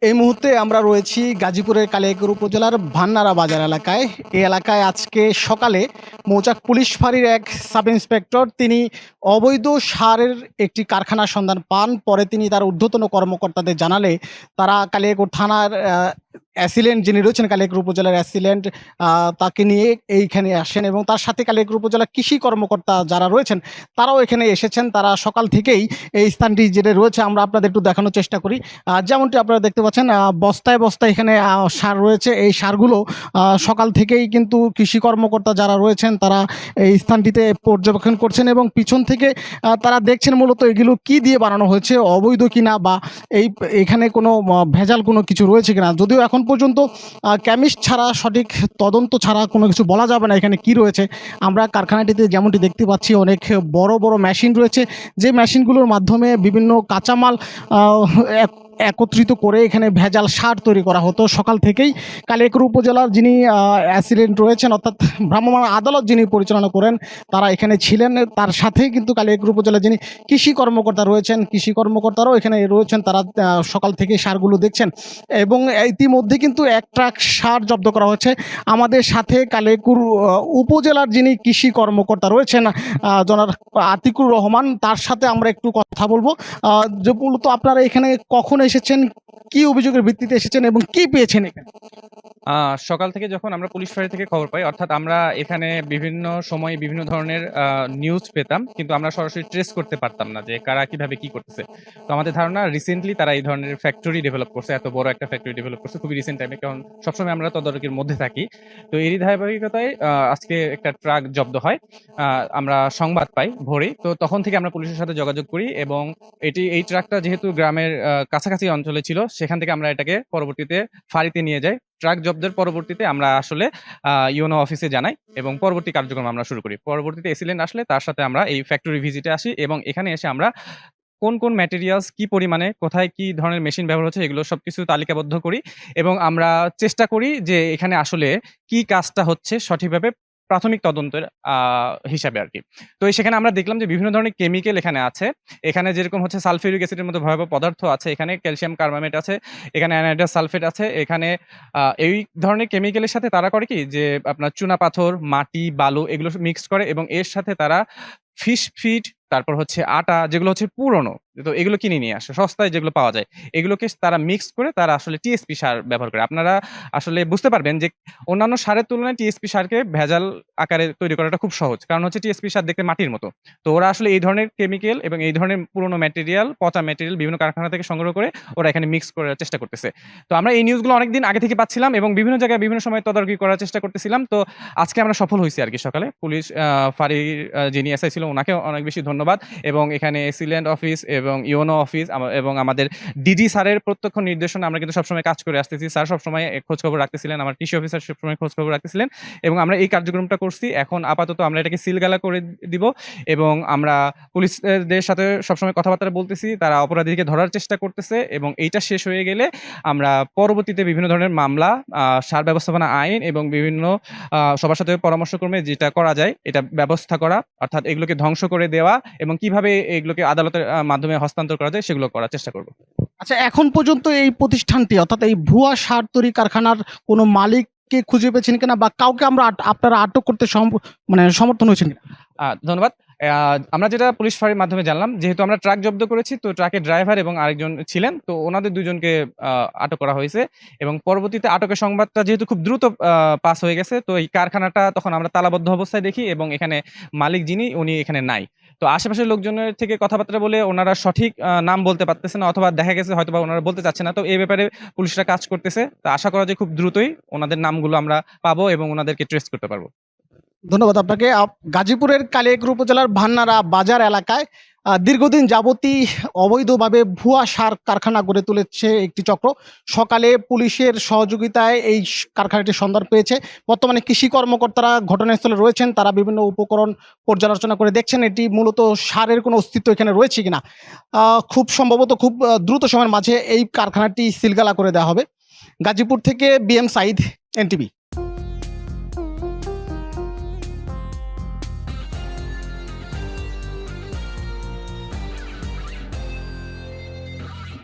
এই মুহূর্তে আমরা রয়েছি গাজীপুরের কালিয়াকৈর উপজেলার ভান্নারা বাজার এলাকায়। এই এলাকায় আজকে সকালে মৌচাক পুলিশ ফাঁড়ির এক সাব ইন্সপেক্টর তিনি অবৈধ সারের একটি কারখানার সন্ধান পান। পরে তিনি তার ঊর্ধ্বতন কর্মকর্তাদের জানালে তারা কালিয়াকৈর থানার অ্যাসিলেন্ট যিনি রয়েছেন কালিয়াকৈর উপজেলার অ্যাসিলেন্ট তাকে নিয়ে এইখানে আসেন এবং তার সাথে কালিয়াকৈর উপজেলার কৃষি কর্মকর্তা যারা রয়েছেন তারাও এখানে এসেছেন। তারা সকাল থেকেই এই স্থানটি যেটা রয়েছে আমরা আপনাদের একটু দেখানোর চেষ্টা করি। যেমনটি আপনারা দেখতে পাচ্ছেন বস্তায় বস্তায় এখানে সার রয়েছে। এই সারগুলো সকাল থেকেই কিন্তু কৃষি কর্মকর্তা যারা রয়েছেন তারা এই স্থানটিতে পর্যবেক্ষণ করছেন এবং পিছন থেকে তারা দেখছেন মূলত এগুলো কি দিয়ে বানানো হয়েছে, অবৈধ কিনা বা এখানে কোনো ভেজাল কোনো কিছু রয়েছে কিনা। যদিও এখন পর্যন্ত কেমিস্ট ছাড়া সঠিক তদন্ত ছাড়া কোনো কিছু বলা যাবে না এখানে কি রয়েছে। আমরা কারখানাটিতে যেমনটি দেখতে পাচ্ছি অনেক বড় বড় মেশিন রয়েছে, যে মেশিনগুলোর মাধ্যমে বিভিন্ন কাঁচামাল একত্রিত করে এখানে ভেজাল সার তৈরি করা হতো। সকাল থেকেই কালিয়াকৈর উপজেলার যিনি অ্যাসিডেন্ট রয়েছেন অর্থাৎ ভ্রাম্যমাণ আদালত যিনি পরিচালনা করেন তারা এখানে ছিলেন। তার সাথেই কিন্তু কালিয়াকৈর উপজেলার যিনি কৃষি কর্মকর্তা রয়েছেন, কৃষি কর্মকর্তারাও এখানে রয়েছেন। তারা সকাল থেকে সারগুলো দেখছেন এবং ইতিমধ্যে কিন্তু এক ট্রাক সার জব্দ করা হয়েছে। আমাদের সাথে কালিয়াকৈর উপজেলার যিনি কৃষি কর্মকর্তা রয়েছেন জনাব আতিকুর রহমান, তার সাথে আমরা একটু কথা বলবো। যে মূলত আপনারা এখানে কখন এসেছেন, কি অভিযোগের ভিত্তিতে এসেছেন এবং কি পেয়েছেন এখানে? সকাল থেকে যখন আমরা পুলিশ ফাঁড়ি থেকে খবর পাই, অর্থাৎ আমরা এখানে বিভিন্ন সময় বিভিন্ন ধরনের নিউজ পেতাম, কিন্তু আমরা সরাসরি ট্রেস করতে পারতাম না যে কারা কিভাবে কি করতেছে। তো আমাদের ধারণা রিসেন্টলি তারা এই ধরনের ফ্যাক্টরি ডেভেলপ করছে, এত বড় একটা ফ্যাক্টরি ডেভেলপ করছে খুবই রিসেন্ট টাইমে, কারণ সবসময় আমরা তদারকির মধ্যে থাকি। তো এরই ধারাবাহিকতায় আজকে একটা ট্রাক জব্দ হয়। আমরা সংবাদ পাই ভোরে, তো তখন থেকে আমরা পুলিশের সাথে যোগাযোগ করি এবং এই ট্রাকটা যেহেতু গ্রামের কাছাকাছি অঞ্চলে ছিল, সেখান থেকে আমরা এটাকে পরবর্তীতে ফাঁড়িতে নিয়ে যাই। ট্রাক জব্দের পরবর্তীতে আমরা আসলে ইউনো অফিসে জানাই এবং পরবর্তী কার্যক্রম আমরা শুরু করি। পরবর্তীতে এসিলেন্ট আসলে তার সাথে আমরা এই ফ্যাক্টরি ভিজিটে আসি এবং এখানে এসে আমরা কোন ম্যাটেরিয়ালস কি পরিমাণে কোথায় কি ধরনের মেশিন ব্যবহার হচ্ছে এগুলো সবকিছু তালিকাবদ্ধ করি এবং আমরা চেষ্টা করি যে এখানে আসলে কি কাজটা হচ্ছে সঠিকভাবে প্রাথমিক তদন্তের হিসাবে আরকি। তো সেখানে আমরা দেখলাম যে বিভিন্ন ধরনের কেমিক্যাল এখানে আছে। এখানে যেরকম হচ্ছে সালফিউরিক অ্যাসিডের মতো ভয়াবহ পদার্থ আছে, এখানে ক্যালসিয়াম কার্বামেট আছে, এখানে অ্যানাইডাস সালফেট আছে। এখানে এই ধরনের কেমিক্যালের সাথে তারা করে কি যে আপনার চুনাপাথর, মাটি, বালু এগুলো মিক্সড করে এবং এর সাথে তারা ফিশ ফিড, তারপর হচ্ছে আটা যেগুলো হচ্ছে পুরনো, তো এগুলো কিনে নিয়ে আসে সস্তায় যেগুলো পাওয়া যায়। এগুলোকে তারা মিক্সড করে তারা আসলে টিএসপি সার ব্যবহার করে। আপনারা আসলে বুঝতে পারবেন যে অন্যান্য সারের তুলনায় টিএসপি সারকে ভেজাল আকারে তৈরি করাটা খুব সহজ। কারণ হচ্ছে টিএসপি সার দেখতে মাটির মতো। তো ওরা আসলে এই ধরনের কেমিক্যাল এবং এই ধরনের পুরনো ম্যাটেরিয়াল, পচা ম্যাটেরিয়াল বিভিন্ন কারখানা থেকে সংগ্রহ করে ওরা এখানে মিক্স করার চেষ্টা করতেছে। তো আমরা এই নিউজগুলো অনেকদিন আগে থেকে পাচ্ছিলাম এবং বিভিন্ন জায়গায় বিভিন্ন সময় তদারকি করার চেষ্টা করতেছিলাম। তো আজকে আমরা সফল হইছি আরকি সকালে। পুলিশ ফাঁড়ির যিনি এসআই ছিল উনাকেও অনেক বেশি ধন্যবাদ এবং এখানে এসিল্যান্ড অফিস এবং ইউনো অফিস এবং আমাদের ডিডি স্যারের প্রত্যক্ষ নির্দেশনা আমরা কিন্তু সবসময় কাজ করে আসতেছি। স্যার সবসময় খোঁজখবর রাখতেছিলেন, আমার কৃষি অফিসার সবসময় খোঁজখবর রাখতেছিলেন এবং আমরা এই কার্যক্রমটা করছি। এখন আপাতত আমরা এটাকে সিলগালা করে দিব এবং আমরা পুলিশদের সাথে সবসময় কথাবার্তা বলতেছি। তারা অপরাধীকে ধরার চেষ্টা করতেছে এবং এইটা শেষ হয়ে গেলে আমরা পরবর্তীতে বিভিন্ন ধরনের মামলা, সার ব্যবস্থাপনা আইন এবং বিভিন্ন সবার সাথে পরামর্শক্রমে যেটা করা যায় এটা ব্যবস্থা করা, অর্থাৎ এগুলোকে ধ্বংস করে দেওয়া এবং কিভাবে এগুলোকে আদালতের মাধ্যমে হস্তান্তর করা যায় সেগুলো করার চেষ্টা করব। আচ্ছা, এখন পর্যন্ত এই প্রতিষ্ঠানটি অর্থাৎ এই ভুয়া সার তৈরি কারখানার কোনো মালিককে খুঁজে পেয়েছেন কিনা বা কাউকে আপনারা আটক করতে সমর্থন হয়েছেন কিনা? ধন্যবাদ। আমরা যেটা পুলিশ ফাঁড়ির মাধ্যমে জানলাম, যেহেতু আমরা ট্রাক জব্দ করেছি, তো ট্রাকের ড্রাইভার এবং আরেকজন ছিলেন। তো ওনাদের ২ জনকে আটক করা হয়েছে এবং পরবর্তীতে আটকের সংবাদটা যেহেতু খুব দ্রুত পাস হয়ে গেছে, তো এই কারখানাটা তখন আমরা তালাবদ্ধ অবস্থায় দেখি এবং এখানে মালিক যিনি উনি এখানে নাই। তো আশেপাশের লোকজনের থেকে কথাবার্তা বলে ওনারা সঠিক নাম বলতে পারতেছে না অথবা দেখা গেছে হয়তোবা ওনারা বলতে চাচ্ছে না। তো এই ব্যাপারে পুলিশরা কাজ করতেছে। তো আশা করা যায় খুব দ্রুতই ওনাদের নামগুলো আমরা পাবো এবং ওনাদেরকে ট্রেস করতে পারবো। ধন্যবাদ আপনাকে। গাজীপুরের কালিয়াকৈর উপজেলার ভান্নারা বাজার এলাকায় দীর্ঘদিন যাবতই অবৈধভাবে ভুয়া সার কারখানা গড়ে তুলেছে একটি চক্র। সকালে পুলিশের সহযোগিতায় এই কারখানাটির সন্ধান পেয়েছে। বর্তমানে কৃষি কর্মকর্তারা ঘটনাস্থলে রয়েছেন, তারা বিভিন্ন উপকরণ পর্যালোচনা করে দেখছেন এটি মূলত সারের কোনো অস্তিত্ব এখানে রয়েছে কিনা। খুব সম্ভবত খুব দ্রুত সময়ের মাঝে এই কারখানাটি সিলগালা করে দেওয়া হবে। গাজীপুর থেকে বিএম সাইদ, এনটিভি।